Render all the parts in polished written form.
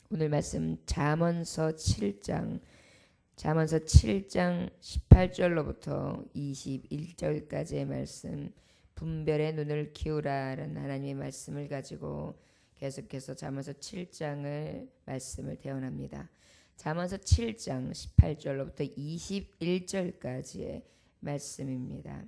오늘 말씀 잠언서 7장 18절로부터 21절까지의 말씀, 분별의 눈을 키우라라는 하나님의 말씀을 가지고 계속해서 잠언서 7장을 말씀을 대언합니다. 잠언서 7장 18절로부터 21절까지의 말씀입니다.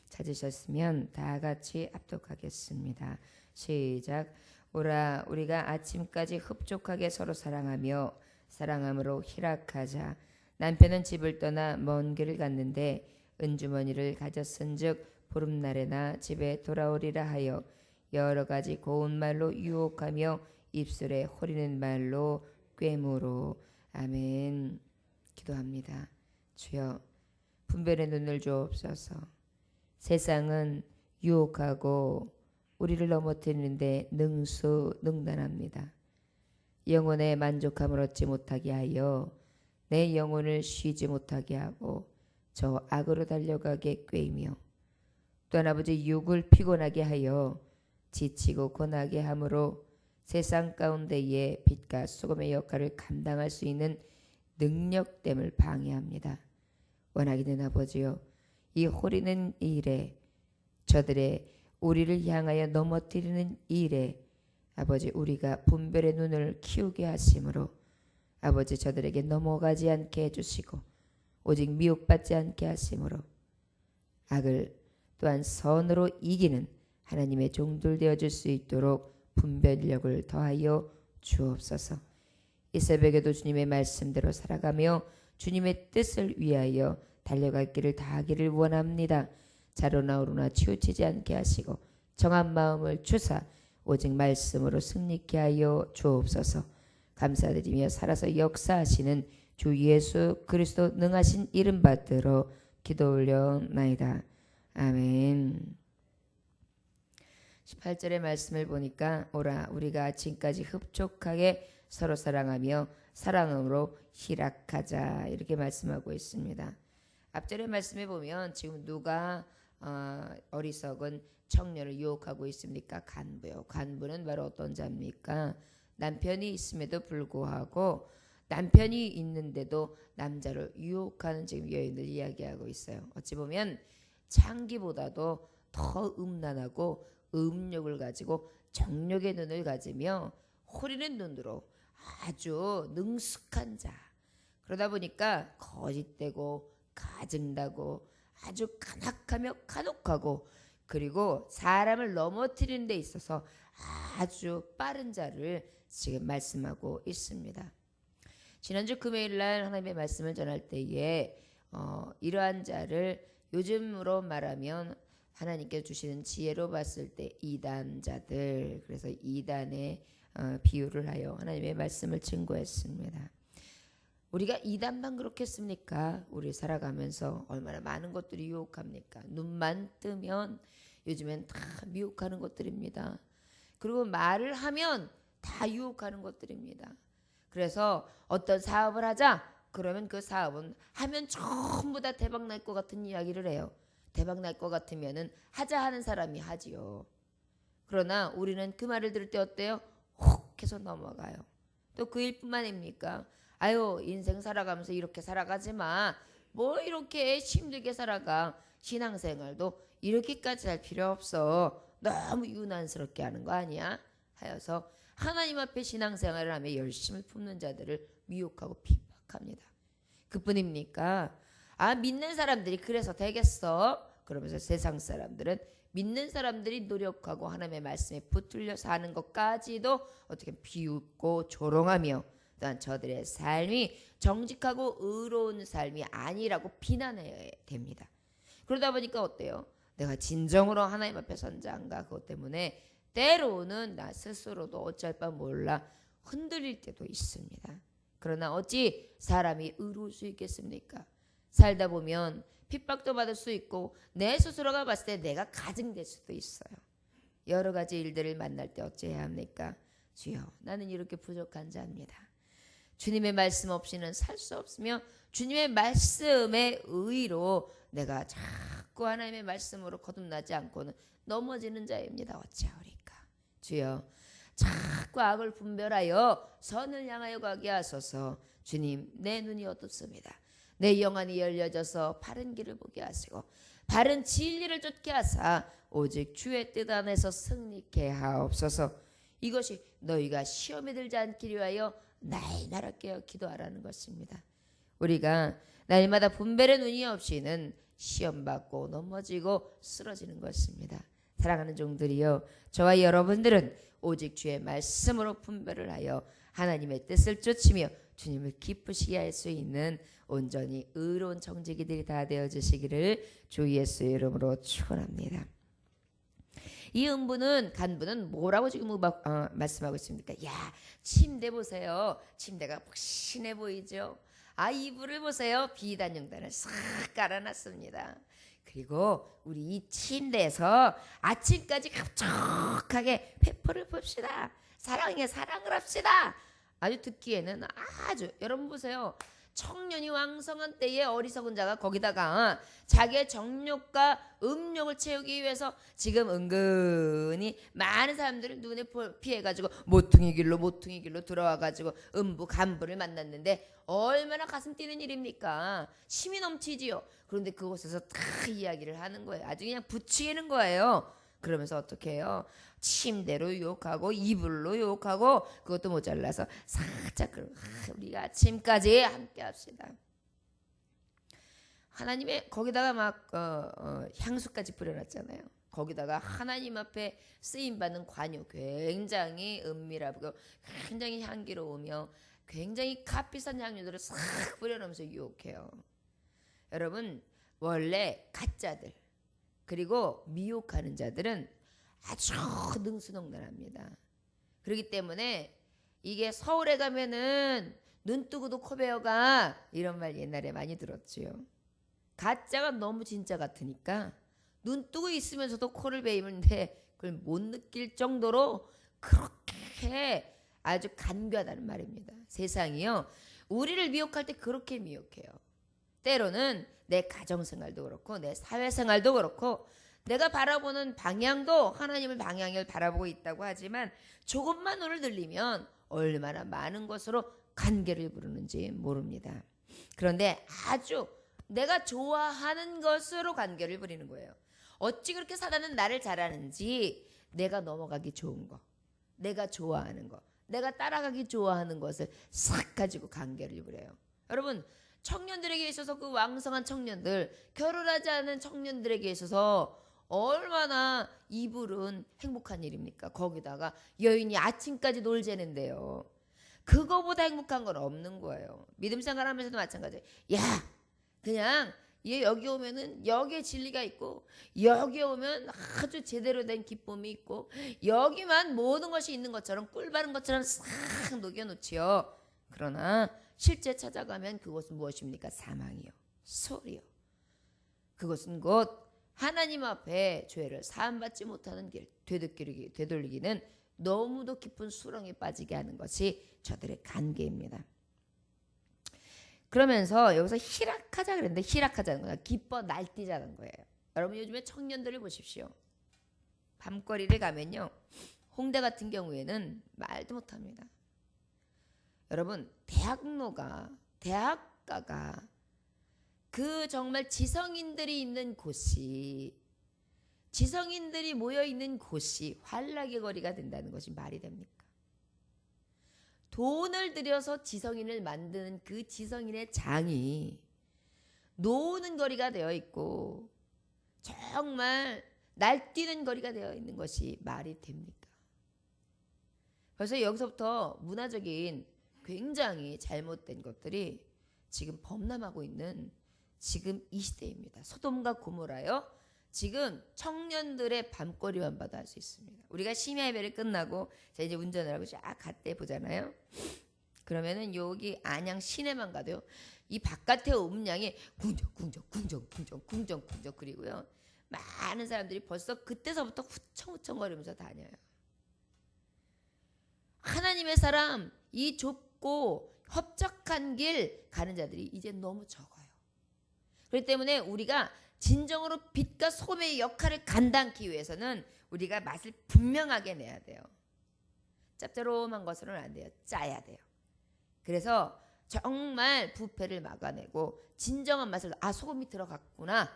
찾으셨으면 다 같이 합독하겠습니다. 시작. 오라, 우리가 아침까지 흡족하게 서로 사랑하며 사랑함으로 희락하자. 남편은 집을 떠나 먼 길을 갔는데 은주머니를 가졌은즉 보름날에나 집에 돌아오리라 하여 여러 가지 고운 말로 유혹하며 입술에 호리는 말로 꾀무로. 아멘. 기도합니다. 주여, 분별의 눈을 주옵소서. 세상은 유혹하고 우리를 넘어뜨리는데 능수능란합니다. 영혼의 만족함을 얻지 못하게 하여 내 영혼을 쉬지 못하게 하고 저 악으로 달려가게 꾀이며, 또한 아버지 육을 피곤하게 하여 지치고 고나게 함으로 세상 가운데에 빛과 소금의 역할을 감당할 수 있는 능력됨을 방해합니다. 원하기는 아버지여, 이 호리는 일에, 저들의 우리를 향하여 넘어뜨리는 일에 아버지 우리가 분별의 눈을 키우게 하심으로 아버지 저들에게 넘어가지 않게 해주시고 오직 미혹받지 않게 하심으로 악을 또한 선으로 이기는 하나님의 종들 되어줄 수 있도록 분별력을 더하여 주옵소서. 이 새벽에도 주님의 말씀대로 살아가며 주님의 뜻을 위하여 달려갈 길을 다하기를 원합니다. 자로나 우로나 치우치지 않게 하시고 정한 마음을 주사 오직 말씀으로 승리케 하여 주옵소서. 감사드리며 살아서 역사하시는 주 예수 그리스도 능하신 이름 받들어 기도 올려나이다. 아멘. 18절의 말씀을 보니까 오라, 우리가 아침까지 흡족하게 서로 사랑하며 사랑으로 희락하자, 이렇게 말씀하고 있습니다. 앞절의 말씀에 보면 지금 누가 어리석은 청년을 유혹하고 있습니까? 간부요. 간부는 바로 어떤 자입니까? 남편이 있음에도 불구하고, 남편이 있는데도 남자를 유혹하는 지금 여인을 이야기하고 있어요. 어찌 보면 창기보다도 더 음란하고 음욕을 가지고 정욕의 눈을 가지며 호리는 눈으로 아주 능숙한 자, 그러다 보니까 거짓되고 가증나고 아주 간악하며 간혹하고, 그리고 사람을 넘어뜨리는 데 있어서 아주 빠른 자를 지금 말씀하고 있습니다. 지난주 금요일날 하나님의 말씀을 전할 때에 이러한 자를 요즘으로 말하면 하나님께서 주시는 지혜로 봤을 때 이단자들, 그래서 이단의 비유를 하여 하나님의 말씀을 증거했습니다. 우리가 이단만 그렇겠습니까? 우리 살아가면서 얼마나 많은 것들이 유혹합니까? 눈만 뜨면 요즘엔 다 미혹하는 것들입니다. 그리고 말을 하면 다 유혹하는 것들입니다. 그래서 어떤 사업을 하자 그러면 그 사업은 하면 전부 다 대박 날 것 같은 이야기를 해요. 대박 날 것 같으면은 하자 하는 사람이 하지요. 그러나 우리는 그 말을 들을 때 어때요? 혹 해서 넘어가요. 또 그 일뿐만입니까? 아유, 인생 살아가면서 이렇게 살아가지 마. 뭐 이렇게 힘들게 살아가. 신앙생활도 이렇게까지 할 필요 없어. 너무 유난스럽게 하는 거 아니야? 하여서 하나님 앞에 신앙생활을 하며 열심을 품는 자들을 미혹하고 핍박합니다. 그뿐입니까? 아, 믿는 사람들이 그래서 되겠어? 그러면서 세상 사람들은 믿는 사람들이 노력하고 하나님의 말씀에 붙들려 사는 것까지도 어떻게 비웃고 조롱하며, 또한 저들의 삶이 정직하고 의로운 삶이 아니라고 비난해야 됩니다. 그러다 보니까 어때요? 내가 진정으로 하나님 앞에 선자인가? 그것 때문에 때로는 나 스스로도 어쩔 바 몰라 흔들릴 때도 있습니다. 그러나 어찌 사람이 의로울 수 있겠습니까? 살다 보면 핍박도 받을 수 있고 내 스스로가 봤을 때 내가 가증될 수도 있어요. 여러 가지 일들을 만날 때 어찌해야 합니까? 주여, 나는 이렇게 부족한 자입니다. 주님의 말씀 없이는 살 수 없으며 주님의 말씀의 의로 내가 자꾸 하나님의 말씀으로 거듭나지 않고는 넘어지는 자입니다. 어찌하오리까? 주여, 자꾸 악을 분별하여 선을 향하여 가게 하소서. 주님, 내 눈이 어둡습니다. 내 영안이 열려져서 바른 길을 보게 하시고 바른 진리를 쫓게 하사 오직 주의 뜻 안에서 승리케 하옵소서. 이것이 너희가 시험에 들지 않기 위하여 나의 나라 깨어 기도하라는 것입니다. 우리가 날마다 분별의 눈이 없이는 시험받고 넘어지고 쓰러지는 것입니다. 사랑하는 종들이여, 저와 여러분들은 오직 주의 말씀으로 분별을 하여 하나님의 뜻을 쫓으며 주님을 기쁘시게 할 수 있는 온전히 의로운 정직이들이 다 되어주시기를 주 예수의 이름으로 축원합니다. 이 음부는 간부는 뭐라고 지금 말씀하고 있습니까? 야, 침대 보세요. 침대가 푹신해 보이죠? 이불을 보세요. 비단영단을 싹 깔아놨습니다. 그리고 우리 이 침대에서 아침까지 흡족하게 페퍼를 봅시다. 사랑에 사랑을 합시다. 아주 듣기에는 여러분 보세요. 청년이 왕성한 때에 어리석은 자가 거기다가 자기의 정욕과 음욕을 채우기 위해서 지금 은근히 많은 사람들을 눈에 피해가지고 모퉁이 길로 들어와가지고 음부 간부를 만났는데 얼마나 가슴 뛰는 일입니까? 힘이 넘치지요. 그런데 그곳에서 다 이야기를 하는 거예요. 아주 그냥 부추기는 거예요. 그러면서 어떻게 해요? 침대로 유혹하고 이불로 유혹하고 그것도 모자라서 살짝 우리가 아침까지 함께 합시다. 하나님의 거기다가 막 향수까지 뿌려놨잖아요. 거기다가 하나님 앞에 쓰임받는 관유 굉장히 은밀하고 굉장히 향기로우며 굉장히 값비싼 향료들을 싹 뿌려놓으면서 유혹해요. 여러분, 원래 가짜들 그리고 미혹하는 자들은 아주 능수능란합니다. 그렇기 때문에 이게 서울에 가면은 눈 뜨고도 코 베어가 이런 말 옛날에 많이 들었지요. 가짜가 너무 진짜 같으니까 눈 뜨고 있으면서도 코를 베이는데 그걸 못 느낄 정도로 그렇게 아주 간교하다는 말입니다. 세상이요, 우리를 미혹할 때 그렇게 미혹해요. 때로는 내 가정생활도 그렇고 내 사회생활도 그렇고 내가 바라보는 방향도 하나님의 방향을 바라보고 있다고 하지만 조금만 눈을 들리면 얼마나 많은 것으로 관계를 부르는지 모릅니다. 그런데 아주 내가 좋아하는 것으로 관계를 부리는 거예요. 어찌 그렇게 사단은 나를 잘하는지 내가 넘어가기 좋은 거, 내가 좋아하는 거, 내가 따라가기 좋아하는 것을 싹 가지고 관계를 부려요. 여러분, 청년들에게 있어서 그 왕성한 청년들, 결혼하지 않은 청년들에게 있어서 얼마나 이불은 행복한 일입니까? 거기다가 여인이 아침까지 놀자는데요. 그거보다 행복한 건 없는 거예요. 믿음 생활하면서도 마찬가지예요. 야, 그냥 얘 여기 오면은 여기에 진리가 있고 여기 오면 아주 제대로 된 기쁨이 있고 여기만 모든 것이 있는 것처럼 꿀 바른 것처럼 싹 녹여놓지요. 그러나 실제 찾아가면 그것은 무엇입니까? 사망이요, 소리요. 그것은 곧 하나님 앞에 죄를 사함받지 못하는 길, 되돌리기는 너무도 깊은 수렁에 빠지게 하는 것이 저들의 관계입니다. 그러면서 여기서 희락하자 그랬는데 희락하자는 거야. 기뻐 날뛰자는 거예요. 여러분, 요즘에 청년들을 보십시오. 밤거리를 가면요, 홍대 같은 경우에는 말도 못합니다. 여러분, 대학가가 그 정말 지성인들이 있는 곳이, 지성인들이 모여있는 곳이 환락의 거리가 된다는 것이 말이 됩니까? 돈을 들여서 지성인을 만드는 그 지성인의 장이 노는 거리가 되어 있고 정말 날뛰는 거리가 되어 있는 것이 말이 됩니까? 그래서 여기서부터 문화적인 굉장히 잘못된 것들이 지금 범람하고 있는 지금 이 시대입니다. 소돔과 고모라요, 지금 청년들의 밤거리만 봐도 알 수 있습니다. 우리가 심야 예배를 끝나고 자 이제 운전을 하고 쫙 갓대 보잖아요. 그러면은 여기 안양 시내만 가도요, 이 바깥의 음량이 궁정 그리고요, 많은 사람들이 벌써 그때서부터 후청후청거리면서 다녀요. 하나님의 사람, 이 좁고 협착한 길 가는 자들이 이제 너무 적어요. 그렇기 때문에 우리가 진정으로 빛과 소금의 역할을 감당하기 위해서는 우리가 맛을 분명하게 내야 돼요. 짭조름한 것으로는 안 돼요. 짜야 돼요. 그래서 정말 부패를 막아내고 진정한 맛을 소금이 들어갔구나.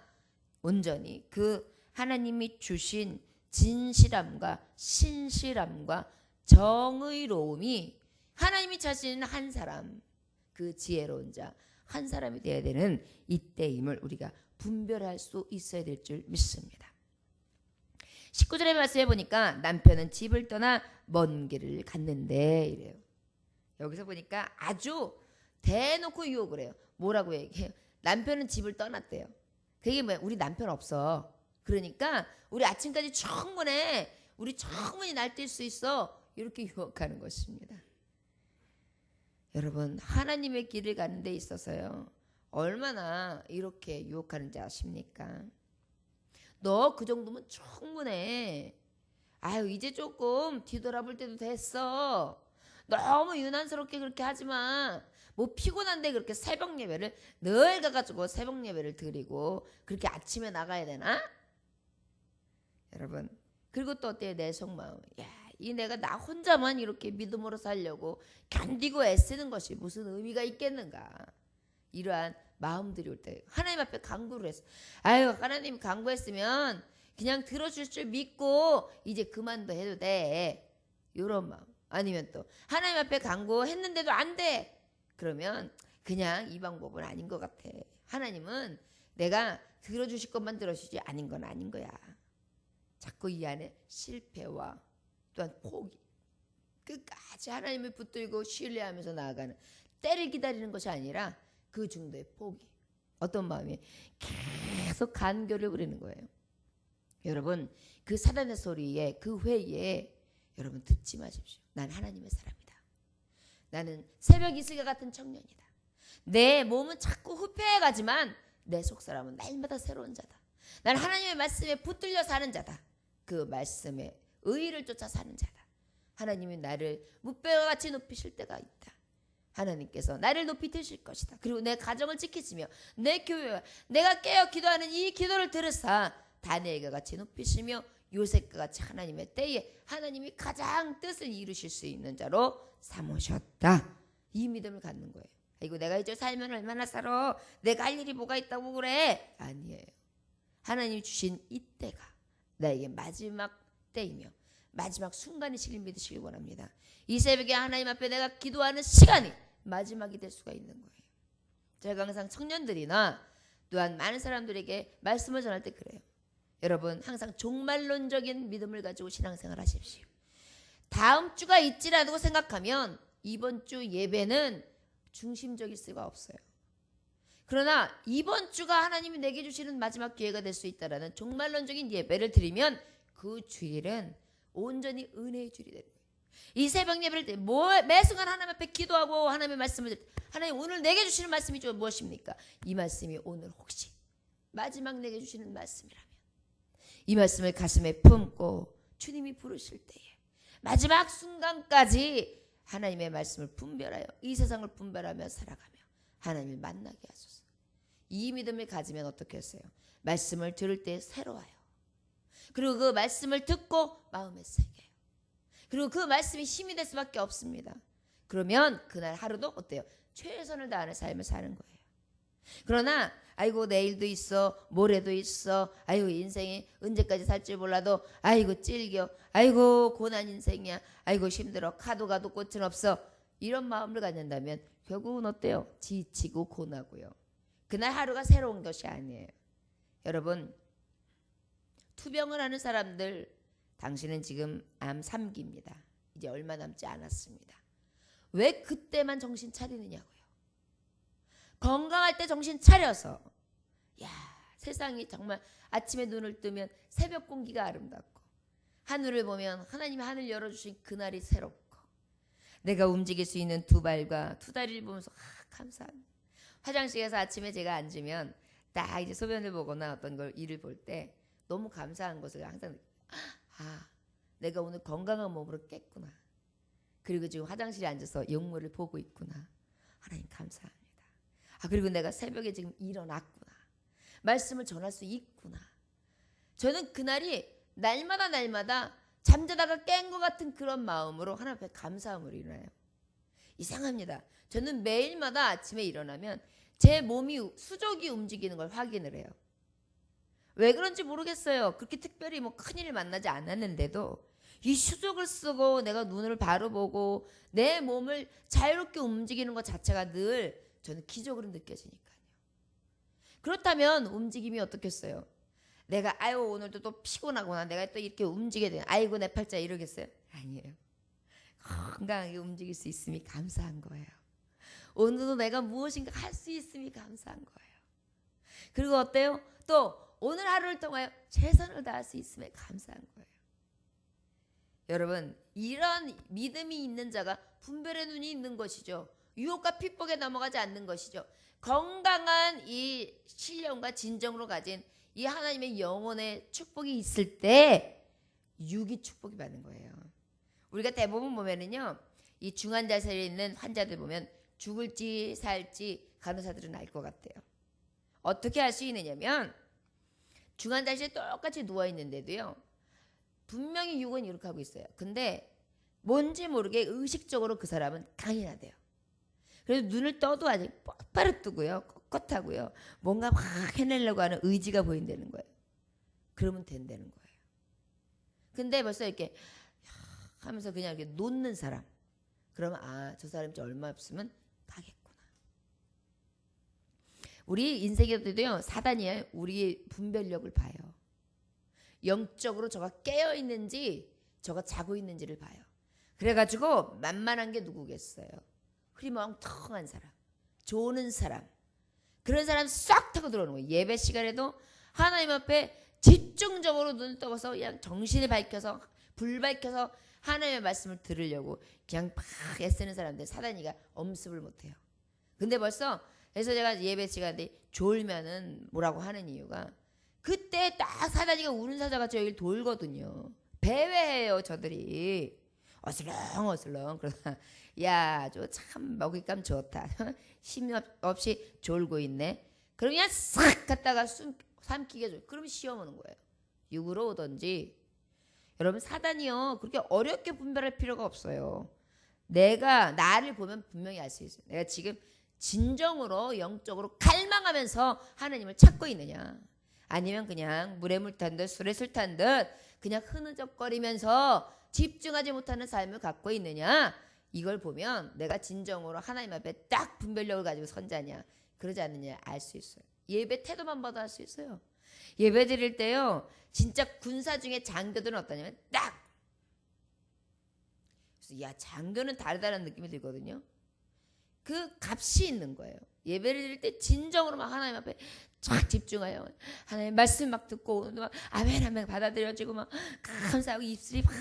온전히 그 하나님이 주신 진실함과 신실함과 정의로움이 하나님이 자신 한 사람, 그 지혜로운 자 한 사람이 되어야 되는 이때임을 우리가 분별할 수 있어야 될 줄 믿습니다. 19절의 말씀에 보니까 남편은 집을 떠나 먼 길을 갔는데 이래요. 여기서 보니까 아주 대놓고 유혹을 해요. 뭐라고 얘기해요? 남편은 집을 떠났대요. 그게 뭐야? 우리 남편 없어. 그러니까 우리 아침까지 충분해. 우리 충분히 날뛸 수 있어. 이렇게 유혹하는 것입니다. 여러분, 하나님의 길을 가는 데 있어서요, 얼마나 이렇게 유혹하는지 아십니까? 너 그 정도면 충분해. 이제 조금 뒤돌아볼 때도 됐어. 너무 유난스럽게 그렇게 하지 마. 뭐 피곤한데 그렇게 새벽 예배를 늘 가가지고 새벽 예배를 드리고 그렇게 아침에 나가야 되나? 여러분, 그리고 또 어때요? 내 속마음. 이 내가 나 혼자만 이렇게 믿음으로 살려고 견디고 애쓰는 것이 무슨 의미가 있겠는가? 이러한 마음들이 올 때 하나님 앞에 간구를 했어. 하나님 간구했으면 그냥 들어줄 줄 믿고 이제 그만도 해도 돼. 이런 마음. 아니면 또 하나님 앞에 간구했는데도 안 돼. 그러면 그냥 이 방법은 아닌 것 같아. 하나님은 내가 들어주실 것만 들어주지 아닌 건 아닌 거야. 자꾸 이 안에 실패와 또한 포기, 끝까지 하나님을 붙들고 신뢰하면서 나아가는, 때를 기다리는 것이 아니라 그 정도의 포기, 어떤 마음이 계속 간교를 부리는 거예요. 여러분, 그 사단의 소리에, 그 회의에 여러분 듣지 마십시오. 난 하나님의 사람이다. 나는 새벽 이슬과 같은 청년이다. 내 몸은 자꾸 후패해가지만 내 속사람은 날마다 새로운 자다. 난 하나님의 말씀에 붙들려 사는 자다. 그 말씀에 의의를 쫓아 사는 자다. 하나님이 나를 뭇배와 같이 높이실 때가 있다. 하나님께서 나를 높이 드실 것이다. 그리고 내 가정을 지키시며 내 교회와 내가 깨어 기도하는 이 기도를 들으사 다니엘과 같이 높이시며 요셉과 같이 하나님의 때에 하나님이 가장 뜻을 이루실 수 있는 자로 삼으셨다. 이 믿음을 갖는 거예요. 이거 내가 이제 살면 얼마나 살아? 내가 할 일이 뭐가 있다고 그래? 아니에요. 하나님이 주신 이때가 나에게 마지막 때이며 마지막 순간이시길 믿으시길 원합니다. 이 새벽에 하나님 앞에 내가 기도하는 시간이 마지막이 될 수가 있는 거예요. 제가 항상 청년들이나 또한 많은 사람들에게 말씀을 전할 때 그래요. 여러분, 항상 종말론적인 믿음을 가지고 신앙생활 하십시오. 다음 주가 있지라고 생각하면 이번 주 예배는 중심적일 수가 없어요. 그러나 이번 주가 하나님이 내게 주시는 마지막 기회가 될 수 있다라는 종말론적인 예배를 드리면 그 주일은 온전히 은혜의 주일이 되는 거예요. 이 새벽 예배를 때 매 순간 하나님 앞에 기도하고 하나님의 말씀을 들 때 하나님 오늘 내게 주시는 말씀이 무엇입니까? 이 말씀이 오늘 혹시 마지막 내게 주시는 말씀이라면 이 말씀을 가슴에 품고 주님이 부르실 때에 마지막 순간까지 하나님의 말씀을 분별하여 이 세상을 분별하며 살아가며 하나님을 만나게 하소서. 이 믿음을 가지면 어떻게 했어요? 말씀을 들을 때 새로워요. 그리고 그 말씀을 듣고 마음에 새겨요. 그리고 그 말씀이 힘이 될 수밖에 없습니다. 그러면 그날 하루도 어때요? 최선을 다하는 삶을 사는 거예요. 그러나 아이고 내일도 있어, 모레도 있어, 아이고 인생이 언제까지 살지 몰라도 아이고 찔겨, 아이고 고난 인생이야, 아이고 힘들어, 가도 가도 꽃은 없어, 이런 마음을 갖는다면 결국은 어때요? 지치고 고나고요. 그날 하루가 새로운 것이 아니에요. 여러분, 투병을 하는 사람들, 당신은 지금 암 3기입니다. 이제 얼마 남지 않았습니다. 왜 그때만 정신 차리느냐고요. 건강할 때 정신 차려서, 세상이 정말 아침에 눈을 뜨면 새벽 공기가 아름답고 하늘을 보면 하나님이 하늘 열어주신 그날이 새롭고 내가 움직일 수 있는 두 발과 두 다리를 보면서 감사합니다. 화장실에서 아침에 제가 앉으면 딱 이제 소변을 보거나 어떤 걸 일을 볼 때 너무 감사한 것을 항상 내가 오늘 건강한 몸으로 깼구나. 그리고 지금 화장실에 앉아서 영물을 보고 있구나. 하나님 감사합니다. 그리고 내가 새벽에 지금 일어났구나. 말씀을 전할 수 있구나. 저는 그날이 날마다 잠자다가 깬 것 같은 그런 마음으로 하나님 앞에 감사함으로 일어나요. 이상합니다. 저는 매일마다 아침에 일어나면 제 몸이 수족이 움직이는 걸 확인을 해요. 왜 그런지 모르겠어요. 그렇게 특별히 뭐 큰일을 만나지 않았는데도 이 수족을 쓰고 내가 눈을 바로 보고 내 몸을 자유롭게 움직이는 것 자체가 늘 저는 기적으로 느껴지니까요. 그렇다면 움직임이 어떻겠어요? 내가 아유 오늘도 또 피곤하구나. 내가 또 이렇게 움직여야 돼. 아이고 내 팔자 이러겠어요? 아니에요. 건강하게 움직일 수 있음이 감사한 거예요. 오늘도 내가 무엇인가 할 수 있음이 감사한 거예요. 그리고 어때요? 또 오늘 하루를 통하여 최선을 다할 수 있음에 감사한 거예요. 여러분 이런 믿음이 있는 자가 분별의 눈이 있는 것이죠. 유혹과 핍박에 넘어가지 않는 것이죠. 건강한 이 신령과 진정으로 가진 이 하나님의 영혼의 축복이 있을 때 육이 축복이 받는 거예요. 우리가 대부분 보면은요, 이 중환자실에 있는 환자들 보면 죽을지 살지 간호사들은 알 것 같아요. 어떻게 알 수 있느냐면 중환자실에 똑같이 누워 있는데도요, 분명히 육은 이렇게 하고 있어요. 근데 뭔지 모르게 의식적으로 그 사람은 강인하대요. 그래서 눈을 떠도 아직 뻑바로 뜨고요, 꼿꼿하고요, 뭔가 막 해내려고 하는 의지가 보인다는 거예요. 그러면 된다는 거예요. 근데 벌써 이렇게 하면서 그냥 이렇게 놓는 사람, 그러면 아, 저 사람이 얼마 없으면 가겠구나. 우리 인생에도요, 사단이 우리의 분별력을 봐요. 영적으로 저가 깨어 있는지 저가 자고 있는지를 봐요. 그래가지고 만만한 게 누구겠어요? 흐리멍텅한 사람, 조는 사람, 그런 사람 싹 타고 들어오는 거예요. 예배 시간에도 하나님 앞에 집중적으로 눈을 떠서 그냥 정신이 밝혀서 불 밝혀서 하나님의 말씀을 들으려고 그냥 막 애쓰는 사람들 사단이가 엄습을 못해요. 근데 벌써 그래서 제가 예배 시간에 졸면은 뭐라고 하는 이유가 그때 딱 사단이가 우는 사자가 저희를 돌거든요. 배회해요 저들이. 어슬렁어슬렁 그러다 야 저 참 먹잇감 좋다. 쉼 없이 졸고 있네. 그럼 그냥 싹 갔다가 삼키게 줘. 그러면 시험오는 거예요. 육으로 오든지. 여러분 사단이요 그렇게 어렵게 분별할 필요가 없어요. 내가 나를 보면 분명히 알 수 있어요. 내가 지금 진정으로 영적으로 갈망하면서 하나님을 찾고 있느냐, 아니면 그냥 물에 물 탄 듯 술에 술 탄 듯 그냥 흐느적거리면서 집중하지 못하는 삶을 갖고 있느냐, 이걸 보면 내가 진정으로 하나님 앞에 딱 분별력을 가지고 선자냐 그러지 않느냐 알 수 있어요. 예배 태도만 봐도 알 수 있어요. 예배 드릴 때요 진짜 군사 중에 장교들은 어떠냐면 딱 그래서 야 장교는 다르다는 느낌이 들거든요. 그 값이 있는 거예요. 예배를 드릴 때 진정으로 막 하나님 앞에 쫙 집중하여 하나님 말씀 막 듣고 막 아멘 아멘 받아들여지고 막 감사하고 입술이 막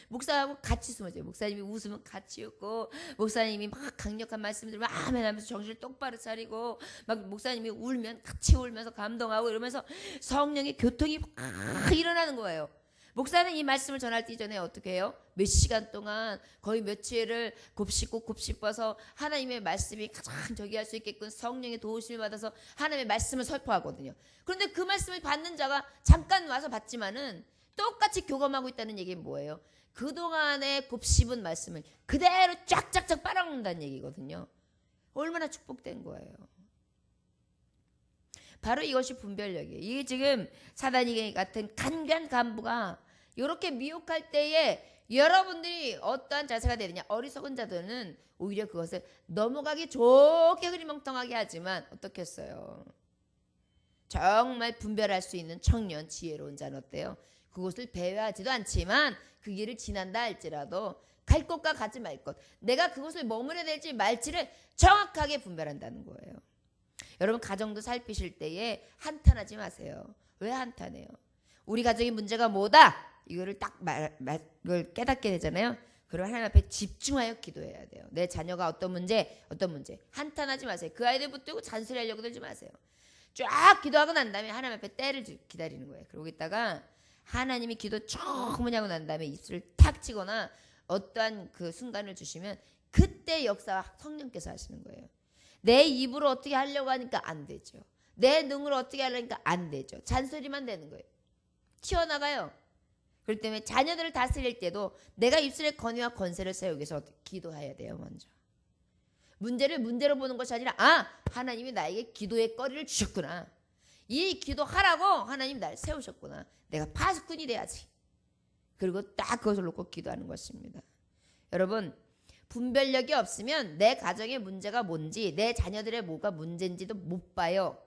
목사하고 같이 숨어져요. 목사님이 웃으면 같이 웃고 목사님이 막 강력한 말씀들 막 아멘 하면서 정신을 똑바로 차리고 막 목사님이 울면 같이 울면서 감동하고 이러면서 성령의 교통이 막 일어나는 거예요. 목사는 이 말씀을 전할 때 이전에 어떻게 해요? 몇 시간 동안 거의 며칠을 곱씹어서 하나님의 말씀이 가장 저기 할 수 있게끔 성령의 도우심을 받아서 하나님의 말씀을 설포하거든요. 그런데 그 말씀을 받는 자가 잠깐 와서 받지만은 똑같이 교감하고 있다는 얘기는 뭐예요? 그동안에 곱씹은 말씀을 그대로 쫙쫙쫙 빨아먹는다는 얘기거든요. 얼마나 축복된 거예요. 바로 이것이 분별력이에요. 이게 지금 사단이 같은 간교한 간부가 이렇게 미혹할 때에 여러분들이 어떠한 자세가 되느냐. 어리석은 자들은 오히려 그것을 넘어가기 좋게 흐리멍텅하게 하지만 어떻게 했어요? 정말 분별할 수 있는 청년 지혜로운 자는 어때요? 그것을 배회하지도 않지만 그 길을 지난다 할지라도 갈 곳과 가지 말 것, 내가 그것을 머무려야 될지 말지를 정확하게 분별한다는 거예요. 여러분 가정도 살피실 때에 한탄하지 마세요. 왜 한탄해요? 우리 가정의 문제가 뭐다? 이거를 딱 이걸 깨닫게 되잖아요. 그럼 하나님 앞에 집중하여 기도해야 돼요. 내 자녀가 어떤 문제 한탄하지 마세요. 그 아이들 붙들고 잔소리하려고 들지 마세요. 쫙 기도하고 난 다음에 하나님 앞에 때를 기다리는 거예요. 그러고 있다가 하나님이 기도 충분히 하고 난 다음에 입술을 탁 치거나 어떠한 그 순간을 주시면 그때 역사 성령께서 하시는 거예요. 내 입으로 어떻게 하려고 하니까 안 되죠. 내 능으로 어떻게 하려니까 안 되죠. 잔소리만 되는 거예요. 튀어나가요. 그렇기 때문에 자녀들을 다스릴 때도 내가 입술에 권위와 권세를 세우기 위해서 기도해야 돼요. 먼저. 문제를 문제로 보는 것이 아니라 하나님이 나에게 기도의 거리를 주셨구나. 이 기도하라고 하나님이 나를 세우셨구나. 내가 파수꾼이 돼야지. 그리고 딱 그것을 놓고 기도하는 것입니다. 여러분, 분별력이 없으면 내 가정의 문제가 뭔지 내 자녀들의 뭐가 문제인지도 못 봐요.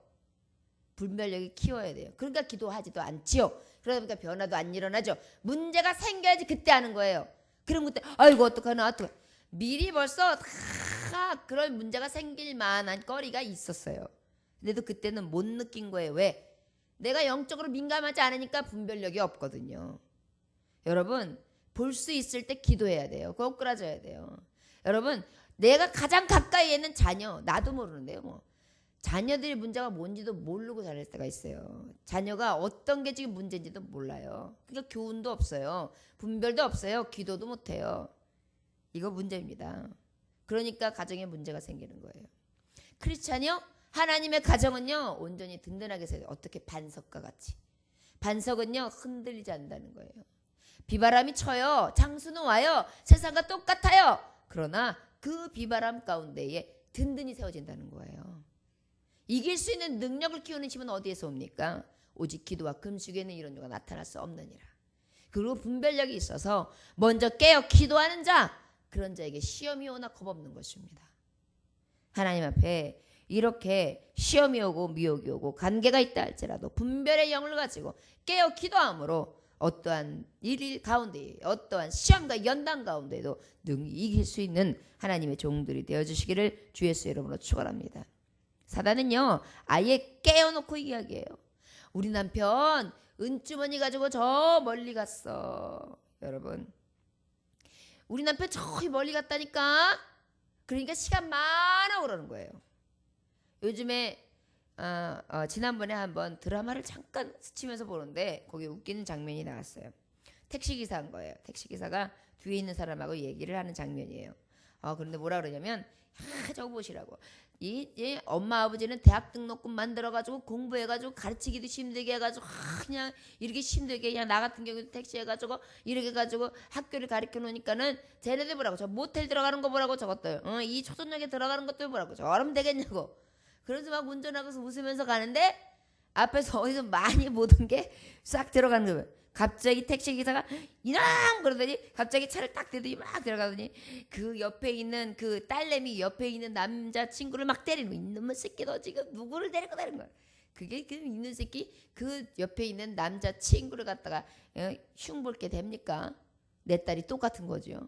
분별력이 키워야 돼요. 그러니까 기도하지도 않지요. 그러다 보니까 변화도 안 일어나죠. 문제가 생겨야지 그때 하는 거예요. 그럼 그때 아이고 어떡하나 미리 벌써 다 그런 문제가 생길 만한 거리가 있었어요. 근데도 그때는 못 느낀 거예요. 왜? 내가 영적으로 민감하지 않으니까 분별력이 없거든요. 여러분, 볼 수 있을 때 기도해야 돼요. 꼬꾸라져야 돼요. 여러분, 내가 가장 가까이 있는 자녀, 나도 모르는데요. 뭐 자녀들의 문제가 뭔지도 모르고 자랄 때가 있어요. 자녀가 어떤 게 지금 문제인지도 몰라요. 그러니까 교훈도 없어요. 분별도 없어요. 기도도 못해요. 이거 문제입니다. 그러니까 가정에 문제가 생기는 거예요. 크리스찬이요? 하나님의 가정은요, 온전히 든든하게 세요. 어떻게 반석과 같이. 반석은요, 흔들리지 않는다는 거예요. 비바람이 쳐요. 장수는 와요. 세상과 똑같아요. 그러나 그 비바람 가운데에 든든히 세워진다는 거예요. 이길 수 있는 능력을 키우는 힘은 어디에서 옵니까? 오직 기도와 금식에는 이런 자가 나타날 수 없느니라. 그리고 분별력이 있어서 먼저 깨어 기도하는 자, 그런 자에게 시험이 오나 겁없는 것입니다. 하나님 앞에 이렇게 시험이 오고 미혹이 오고 관계가 있다 할지라도 분별의 영을 가지고 깨어 기도함으로 어떠한 일 가운데 어떠한 시험과 연단 가운데도 능히 이길 수 있는 하나님의 종들이 되어주시기를 주 예수 이름으로 축원합니다. 사단은요, 아예 깨어놓고 이야기해요. 우리 남편 은주머니 가지고 저 멀리 갔어. 여러분, 우리 남편 저기 멀리 갔다니까. 그러니까 시간 많아 그러는 거예요. 요즘에 지난번에 한번 드라마를 잠깐 스치면서 보는데 거기 웃기는 장면이 나왔어요. 택시기사인 거예요. 택시기사가 뒤에 있는 사람하고 얘기를 하는 장면이에요. 그런데 뭐라 그러냐면 저거 보시라고. 이 엄마 아버지는 대학 등록금 만들어가지고 공부해가지고 가르치기도 힘들게 해가지고 그냥 이렇게 힘들게 그냥 나 같은 경우도 택시 해가지고 이렇게 해가지고 학교를 가르쳐 놓으니까는 쟤네들 뭐라고 저 모텔 들어가는 거 뭐라고 저것도요. 이 초저녁에 들어가는 것도 뭐라고 저러면 되겠냐고. 그래서 막 운전하고서 웃으면서 가는데 앞에서 어디서 많이 보던 게 싹 들어가는 거예요. 갑자기 택시기사가 이놈 그러더니 갑자기 차를 딱 대더니 막 들어가더니 그 옆에 있는 그 딸내미 옆에 있는 남자친구를 막 때리는 거야. 이놈의 새끼 너 지금 누구를 데리고 다니는 거야. 그게 그 있는 새끼 그 옆에 있는 남자친구를 갖다가 흉볼게 됩니까? 내 딸이 똑같은 거죠.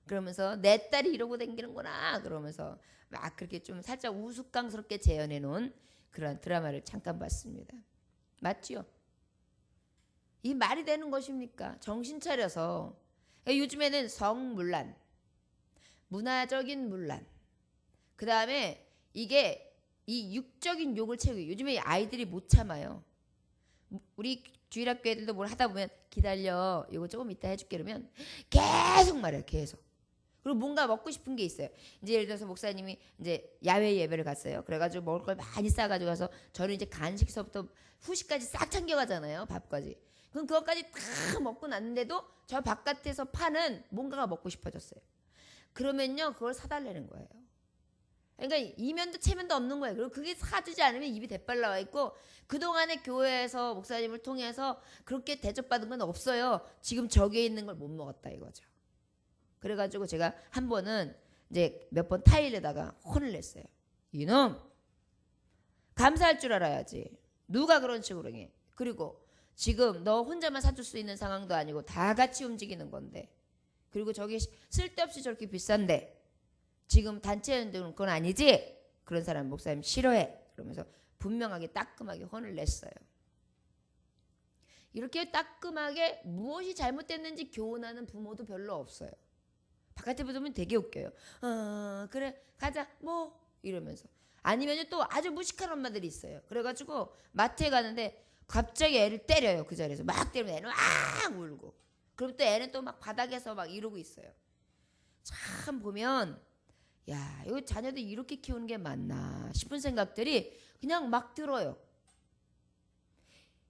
그러면서 내 딸이 이러고 다니는구나 그러면서 막 그렇게 좀 살짝 우스꽝스럽게 재현해 놓은 그런 드라마를 잠깐 봤습니다. 맞지요? 이 말이 되는 것입니까? 정신 차려서. 요즘에는 성문란, 문화적인 문란, 그 다음에 이게 이 육적인 욕을 채우기. 요즘에 아이들이 못 참아요. 우리 주일학교 애들도 뭘 하다 보면 기다려 이거 조금 이따 해줄게 그러면 계속 말해요. 계속. 그리고 뭔가 먹고 싶은 게 있어요. 이제 예를 들어서 목사님이 이제 야외 예배를 갔어요. 그래가지고 먹을 걸 많이 싸가지고 가서 저는 이제 간식서부터 후식까지 싹 챙겨가잖아요. 밥까지. 그럼 그것까지 다 먹고 났는데도 저 바깥에서 파는 뭔가가 먹고 싶어졌어요. 그러면요 그걸 사달라는 거예요. 그러니까 이면도 체면도 없는 거예요. 그리고 그게 사주지 않으면 입이 대빨 나와 있고 그동안에 교회에서 목사님을 통해서 그렇게 대접받은 건 없어요. 지금 저기에 있는 걸 못 먹었다 이거죠. 그래가지고 제가 한 번은 이제 몇 번 타일에다가 혼을 냈어요. 이놈 감사할 줄 알아야지. 누가 그런 식으로 해. 그리고 지금 너 혼자만 사줄 수 있는 상황도 아니고 다 같이 움직이는 건데 그리고 저게 쓸데없이 저렇게 비싼데 지금 단체 운동은 그건 아니지? 그런 사람 목사님 싫어해. 그러면서 분명하게 따끔하게 혼을 냈어요. 이렇게 따끔하게 무엇이 잘못됐는지 교훈하는 부모도 별로 없어요. 바깥에 보면 되게 웃겨요. 그래 가자 뭐 이러면서. 아니면 또 아주 무식한 엄마들이 있어요. 그래가지고 마트에 가는데 갑자기 애를 때려요. 그 자리에서 막 때리면 애는 막 울고 그럼 또 애는 또 막 바닥에서 막 이러고 있어요. 참 보면 야 이거 자녀들 이렇게 키우는 게 맞나 싶은 생각들이 그냥 막 들어요.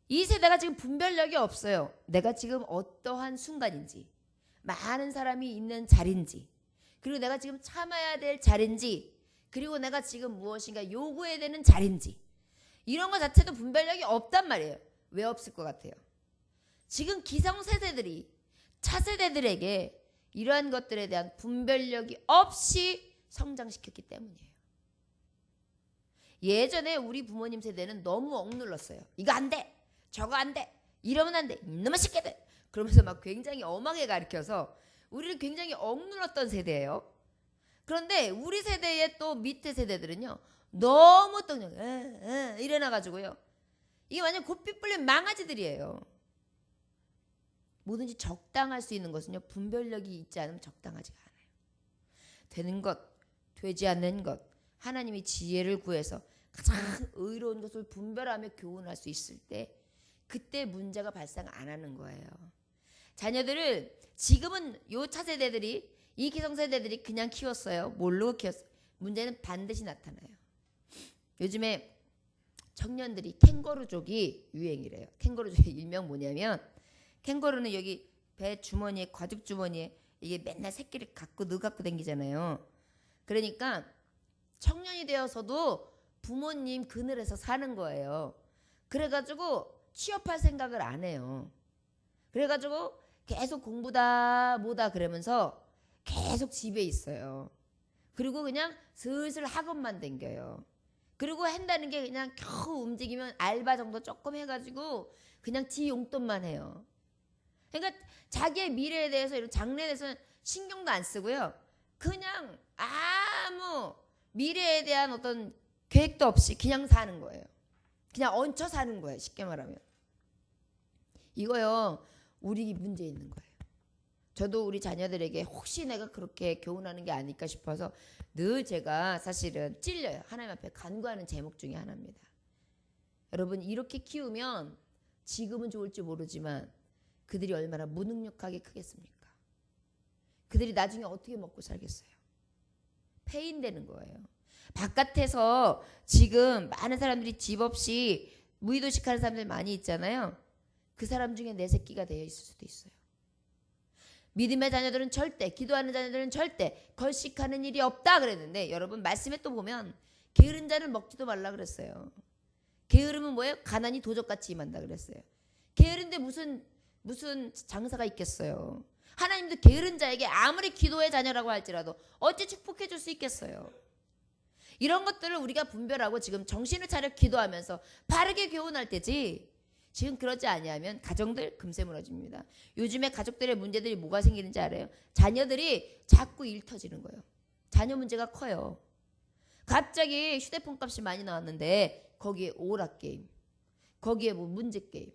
이 세대가 지금 분별력이 없어요. 내가 지금 어떠한 순간인지, 많은 사람이 있는 자리인지, 그리고 내가 지금 참아야 될 자리인지, 그리고 내가 지금 무엇인가 요구해야 되는 자리인지, 이런 것 자체도 분별력이 없단 말이에요. 왜 없을 것 같아요? 지금 기성세대들이 차세대들에게 이러한 것들에 대한 분별력이 없이 성장시켰기 때문이에요. 예전에 우리 부모님 세대는 너무 억눌렀어요. 이거 안 돼, 저거 안 돼, 이러면 안 돼, 이놈의 새끼들, 그러면서 막 굉장히 엄하게 가르쳐서 우리를 굉장히 억눌렀던 세대예요. 그런데 우리 세대의 또 밑에 세대들은요, 너무 또 그냥 이래놔가지고요, 이게 완전 고삐 뿔린 망아지들이에요. 뭐든지 적당할 수 있는 것은요, 분별력이 있지 않으면 적당하지가 않아요. 되는 것, 되지 않는 것, 하나님이 지혜를 구해서 가장 의로운 것을 분별하며 교훈할 수 있을 때, 그때 문제가 발생 안 하는 거예요. 자녀들을 지금은 요 차세대들이, 이 기성세대들이 그냥 키웠어요. 모르고 키웠어요. 문제는 반드시 나타나요. 요즘에 청년들이 캥거루족이 유행이래요. 캥거루족의 일명 뭐냐면, 캥거루는 여기 배 주머니에, 과죽 주머니에 이게 맨날 새끼를 갖고 넣어 갖고 다니잖아요. 그러니까 청년이 되어서도 부모님 그늘에서 사는 거예요. 그래가지고 취업할 생각을 안 해요. 그래가지고 계속 공부다 뭐다 그러면서 계속 집에 있어요. 그리고 그냥 슬슬 학원만 댕겨요. 그리고 한다는 게 그냥 겨우 움직이면 알바 정도 조금 해가지고 그냥 지 용돈만 해요. 그러니까 자기의 미래에 대해서, 이런 장래에 대해서는 신경도 안 쓰고요. 그냥 아무 미래에 대한 어떤 계획도 없이 그냥 사는 거예요. 그냥 얹혀 사는 거예요. 쉽게 말하면. 이거요, 우리 문제 있는 거예요. 저도 우리 자녀들에게 혹시 내가 그렇게 교훈하는 게 아닐까 싶어서 늘 제가 사실은 찔려요. 하나님 앞에 간구하는 제목 중에 하나입니다. 여러분, 이렇게 키우면 지금은 좋을지 모르지만 그들이 얼마나 무능력하게 크겠습니까? 그들이 나중에 어떻게 먹고 살겠어요? 폐인되는 거예요. 바깥에서 지금 많은 사람들이 집 없이 무의도식하는 사람들 많이 있잖아요. 그 사람 중에 내 새끼가 되어 있을 수도 있어요. 믿음의 자녀들은 절대, 기도하는 자녀들은 절대 걸식하는 일이 없다 그랬는데, 여러분 말씀에 또 보면 게으른 자를 먹지도 말라 그랬어요. 게으름은 뭐예요? 가난이 도적같이 임한다 그랬어요. 게으른데 무슨 장사가 있겠어요. 하나님도 게으른 자에게 아무리 기도의 자녀라고 할지라도 어찌 축복해 줄 수 있겠어요. 이런 것들을 우리가 분별하고 지금 정신을 차려 기도하면서 바르게 교훈할 때지, 지금 그러지 아니하면 가정들 금세 무너집니다. 요즘에 가족들의 문제들이 뭐가 생기는지 알아요? 자녀들이 자꾸 일 터지는 거예요. 자녀 문제가 커요. 갑자기 휴대폰 값이 많이 나왔는데 거기에 오락게임, 거기에 뭐 문제게임,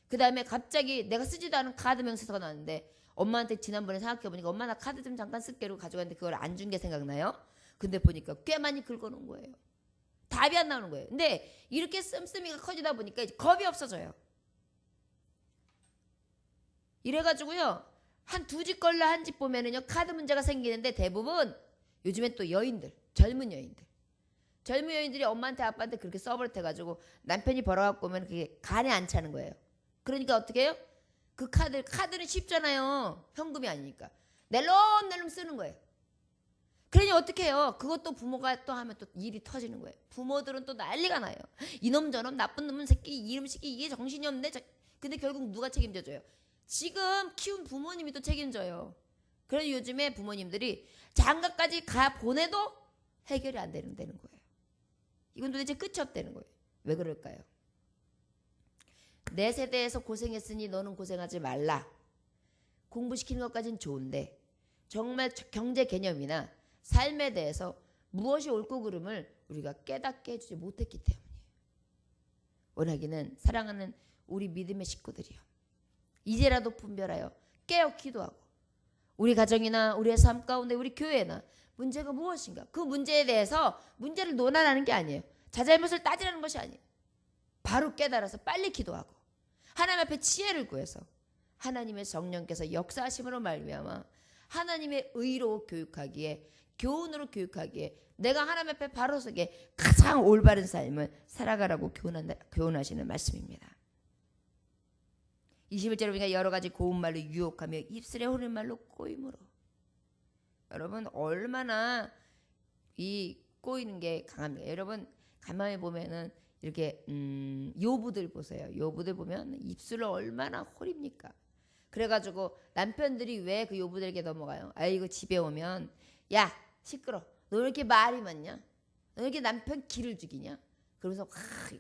그 다음에 갑자기 내가 쓰지도 않은 카드 명세서가 나왔는데 엄마한테 지난번에 생각해보니까 엄마 나 카드 좀 잠깐 쓸게로 가져갔는데 그걸 안 준 게 생각나요? 근데 보니까 꽤 많이 긁어놓은 거예요. 답이 안 나오는 거예요. 근데 이렇게 씀씀이가 커지다 보니까 이제 겁이 없어져요. 이래가지고요, 한 두 집 걸러 한 집 보면은요, 카드 문제가 생기는데 대부분 요즘엔 또 여인들, 젊은 여인들이 엄마한테 아빠한테 그렇게 써버릇해가지고 남편이 벌어갖고 오면 그게 간에 안 차는 거예요. 그러니까 어떻게 해요? 그 카드는 쉽잖아요. 현금이 아니니까. 낼름낼름 쓰는 거예요. 그러니 어떻게 해요? 그것도 부모가 또 하면 또 일이 터지는 거예요. 부모들은 또 난리가 나요. 이놈 저놈 나쁜 놈은 새끼, 이름 새끼, 이게 정신이 없네. 근데 결국 누가 책임져줘요? 지금 키운 부모님이 또 책임져요. 그래서 요즘에 부모님들이 장가까지 가 보내도 해결이 안 되는 거예요. 이건 도대체 끝이 없다는 거예요. 왜 그럴까요? 내 세대에서 고생했으니 너는 고생하지 말라. 공부시키는 것까지는 좋은데 정말 경제 개념이나 삶에 대해서 무엇이 옳고 그름을 우리가 깨닫게 해주지 못했기 때문이에요. 원하기는 사랑하는 우리 믿음의 식구들이요, 이제라도 분별하여 깨어 기도하고 우리 가정이나 우리의 삶 가운데 우리 교회나 문제가 무엇인가, 그 문제에 대해서 문제를 논하라는 게 아니에요. 자잘못을 따지라는 것이 아니에요. 바로 깨달아서 빨리 기도하고 하나님 앞에 지혜를 구해서 하나님의 성령께서 역사하심으로 말미암아 하나님의 의로 교육하기에, 교훈으로 교육하기에 내가 하나님 앞에 바로 서게 가장 올바른 삶을 살아가라고 교훈하시는 말씀입니다. 21절에 보니까 여러 가지 고운 말로 유혹하며 입술에 흐르는 말로 꼬임으로. 여러분 얼마나 이 꼬이는 게 강합니까? 여러분 가만히 보면은 이렇게 요부들 보세요. 요부들 보면 입술을 얼마나 호립니까? 그래가지고 남편들이 왜 그 요부들에게 넘어가요? 아이고 집에 오면 야 시끄러. 너 왜 이렇게 말이 많냐? 너 왜 이렇게 남편 기를 죽이냐? 그러면서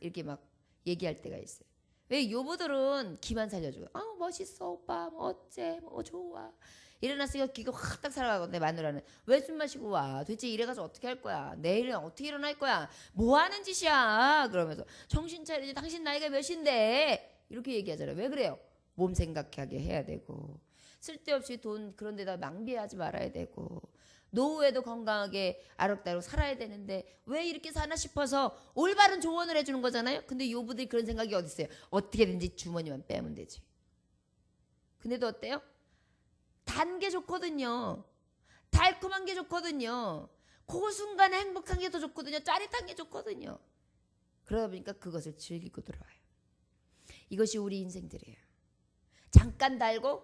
이렇게 막 얘기할 때가 있어요. 왜 요부들은 기만 살려줘요. 멋있어 오빠 뭐 어째 뭐 좋아. 일어났으니까 기가 확 딱 살아가고 내 마누라는 왜 술 마시고 와? 도대체 이래가지고 어떻게 할 거야? 내일은 어떻게 일어날 거야? 뭐 하는 짓이야? 그러면서 정신 차리지 당신 나이가 몇인데? 이렇게 얘기하잖아요. 왜 그래요? 몸 생각하게 해야 되고 쓸데없이 돈 그런 데다 낭비하지 말아야 되고 노후에도 건강하게 아름답게 살아야 되는데 왜 이렇게 사나 싶어서 올바른 조언을 해주는 거잖아요. 근데 요부들이 그런 생각이 어디 있어요? 어떻게든지 주머니만 빼면 되지. 근데도 어때요? 단 게 좋거든요. 달콤한 게 좋거든요. 그 순간에 행복한 게 더 좋거든요. 짜릿한 게 좋거든요. 그러다 보니까 그것을 즐기고 들어와요. 이것이 우리 인생들이에요. 잠깐 달고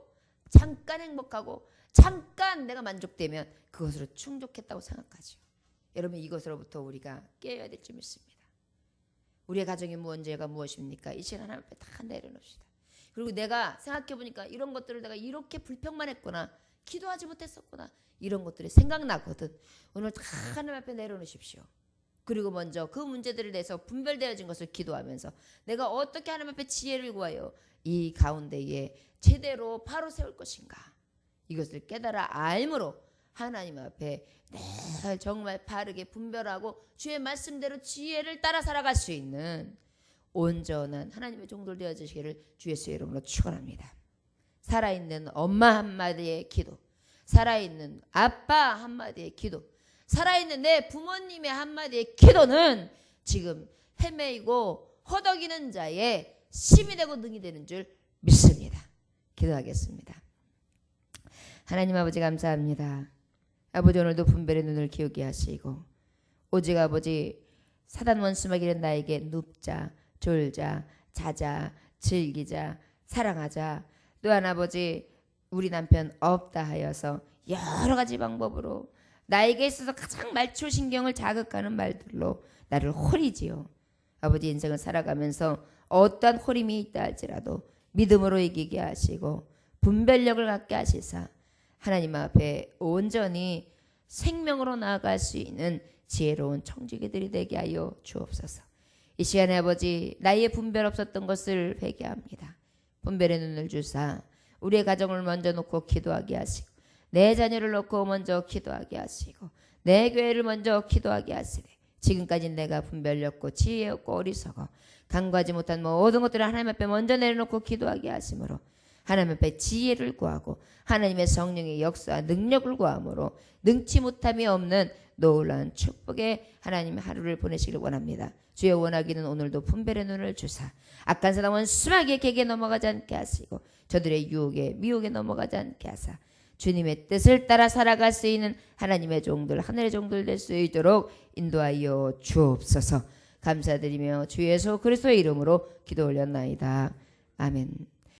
잠깐 행복하고 잠깐 내가 만족되면 그것으로 충족했다고 생각하죠. 여러분 이것으로부터 우리가 깨어야 될 줄 믿습니다. 우리의 가정의 문제가 무엇입니까? 이 시간 하나님 앞에 다 내려놓읍시다. 그리고 내가 생각해보니까 이런 것들을 내가 이렇게 불평만 했구나. 기도하지 못했었구나. 이런 것들이 생각나거든. 오늘 다 하나님 앞에 내려놓으십시오. 그리고 먼저 그 문제들에 대해서 분별되어진 것을 기도하면서 내가 어떻게 하나님 앞에 지혜를 구하여 이 가운데에 제대로 바로 세울 것인가. 이것을 깨달아 알므로 하나님 앞에 늘 정말 바르게 분별하고 주의 말씀대로 지혜를 따라 살아갈 수 있는 온전한 하나님의 종들 되어지시기를 주 예수의 이름으로 축원합니다. 살아있는 엄마 한마디의 기도, 살아있는 아빠 한마디의 기도, 살아있는 내 부모님의 한마디의 기도는 지금 헤매이고 허덕이는 자의 힘이 되고 능이 되는 줄 믿습니다. 기도하겠습니다. 하나님 아버지 감사합니다. 아버지 오늘도 분별의 눈을 키우게 하시고 오직 아버지 사단 원수마귀는 나에게 눕자 졸자 자자 즐기자 사랑하자 또한 아버지 우리 남편 없다 하여서 여러 가지 방법으로 나에게 있어서 가장 말초신경을 자극하는 말들로 나를 호리지요. 아버지 인생을 살아가면서 어떠한 호림이 있다 할지라도 믿음으로 이기게 하시고 분별력을 갖게 하시사 하나님 앞에 온전히 생명으로 나아갈 수 있는 지혜로운 청지기들이 되게 하여 주옵소서. 이 시간에 아버지 나의 분별 없었던 것을 회개합니다. 분별의 눈을 주사 우리의 가정을 먼저 놓고 기도하게 하시고 내 자녀를 놓고 먼저 기도하게 하시고 내 교회를 먼저 기도하게 하시되 지금까지 내가 분별이 없고 지혜 없고 어리석어 간과하지 못한 모든 것들을 하나님 앞에 먼저 내려놓고 기도하게 하심으로 하나님 앞에 지혜를 구하고 하나님의 성령의 역사와 능력을 구함으로 능치 못함이 없는 놀라운 축복의 하나님의 하루를 보내시길 원합니다. 주의 원하기는 오늘도 분별의 눈을 주사 악한 사람 원수마귀의 객에 넘어가지 않게 하시고 저들의 유혹에 미혹에 넘어가지 않게 하사 주님의 뜻을 따라 살아갈 수 있는 하나님의 종들 하늘의 종들 될 수 있도록 인도하여 주옵소서. 감사드리며 주 예수 그리스도의 이름으로 기도 올렸나이다. 아멘.